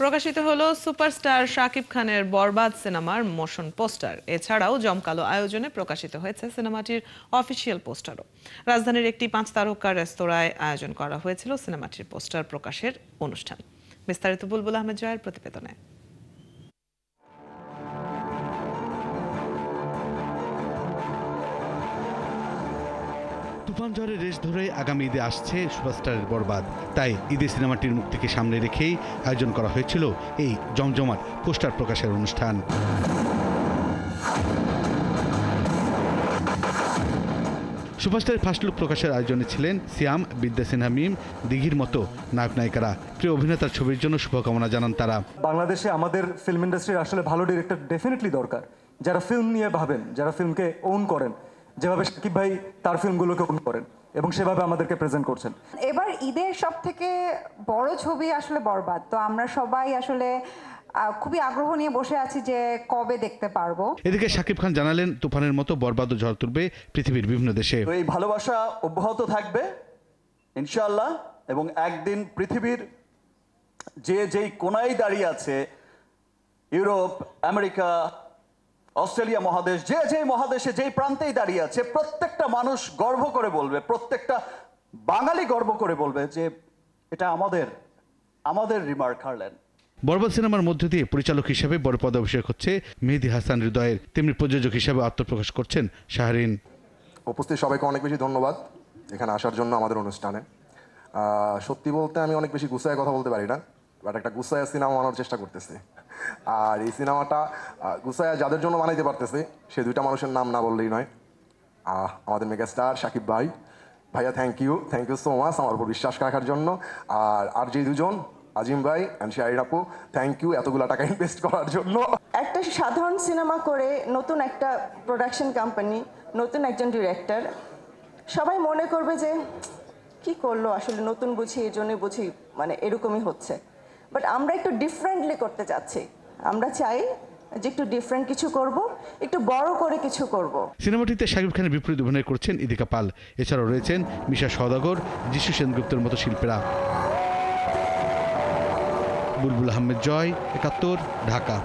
প্রকাশিত হলো সুপারস্টার শাকিব খানের বরবাদ সিনেমার মোশন পোস্টার। এছাড়াও জমকালো আয়োজনে প্রকাশিত হয়েছে সিনেমাটির অফিসিয়াল পোস্টারও। রাজধানীর একটি 5 তারকা রেস্তোরাঁয় আয়োজন করা হয়েছিল সিনেমাটির পোস্টার প্রকাশের অনুষ্ঠান। বিস্তারিত বুলবুল আহমেদ জয়ের প্রতিবেদনে। তুফান ঝড়ের রেশ ধরে আগামী ঈদে আসছে সুপারস্টারের বরবাদ। তাই ঈদে সিনেমাটির মুক্তিকে সামনে রেখেই আয়োজন করা হয়েছিল এই জমজমাট পোস্টার প্রকাশের অনুষ্ঠান। সুপারস্টারের ফার্স্ট লুক প্রকাশের আয়োজনে ছিলেন সিয়াম, বিদ্যা সিনহা মিম, দিঘির মতো নায়ক নায়িকারা। প্রিয় অভিনেতার ছবির জন্য শুভকামনা জানান তারা। বাংলাদেশে আমাদের ফিল্ম ইন্ডাস্ট্রির আসলে ভালো ডিরেক্টর ডেফিনেটলি দরকার, যারা ফিল্ম নিয়ে ভাবেন, যারা ফিল্মকে ওন করেন, যেভাবে শাকিব ভাই তার ফিল্মগুলোকে ওন করেন এবং সেভাবে আমাদেরকে প্রেজেন্ট করছেন। এবার ঈদের সব থেকে বড় ছবি আসলে বরবাদ, তো আমরা সবাই আসলে খুবই আগ্রহ নিয়ে বসে আছি যে কবে দেখতে পারবো। এদিকে শাকিব খান জানালেন, তুফানের মতো বরবাদও ঝড় তুলবে পৃথিবীর বিভিন্ন দেশে। এই ভালোবাসা অব্যাহত থাকবে ইনশাআল্লাহ, এবং একদিন পৃথিবীর যেই কোনায় দাঁড়িয়ে আছে, ইউরোপ, আমেরিকা, অস্ট্রেলিয়া মহাদেশ, যে মহাদেশে যেই প্রান্তেই দাঁড়িয়ে আছে, প্রত্যেকটা মানুষ গর্ব করে বলবে, প্রত্যেকটা বাঙালি গর্ব করে বলবে যে এটা আমাদের রিমার্ক হারলেন। বরবাদ সিনেমার মধ্য দিয়ে পরিচালক হিসেবে বড় পদাভিষেক হচ্ছে মেহেদী হাসান হৃদয়ের, তেমনি প্রযোজক হিসেবে আত্মপ্রকাশ করছেন শাহরিন। উপস্থিত সবাইকে অনেক বেশি ধন্যবাদ এখানে আসার জন্য আমাদের অনুষ্ঠানে। সত্যি বলতে আমি অনেক বেশি গুছায় কথা বলতে পারি না, বাট একটা গুছায়া সিনেমা বানানোর চেষ্টা করতেছি। আর এই সিনেমাটা গুছায়া যাদের জন্য বানাইতে পারতেছে সে দুইটা মানুষের নাম না বললেই নয়। আমাদের মেগাস্টার শাকিব ভাইয়া থ্যাংক ইউ সো মাচ আমার উপর বিশ্বাস রাখার জন্য। আর যে দুজন আজিম ভাই অ্যান্ড শাহরিন আপু, থ্যাংক ইউ এতগুলো টাকা ইনভেস্ট করার জন্য। একটা সাধারণ সিনেমা করে নতুন একটা প্রোডাকশন কোম্পানি, নতুন একজন ডিরেক্টর, সবাই মনে করবে যে কি করলো আসলে, নতুন বুঝি এই জন্য বুঝি, মানে এরকমই হচ্ছে। বাট আমরা একটু ডিফারেন্টলি করতে চাচ্ছি। আমরা চাই যে একটু ডিফারেন্ট কিছু করব, একটু বড় করে কিছু করব। সিনেমাটিতে শাকিব খানের বিপরীত অভিনয় করছেন ইদিকা পাল। এছাড়াও রয়েছেন মিশা সওদাগর, যিশু সেনগুপ্তের মতো শিল্পীরা। বুলবুল আহমেদ জয়, ৭১, ঢাকা।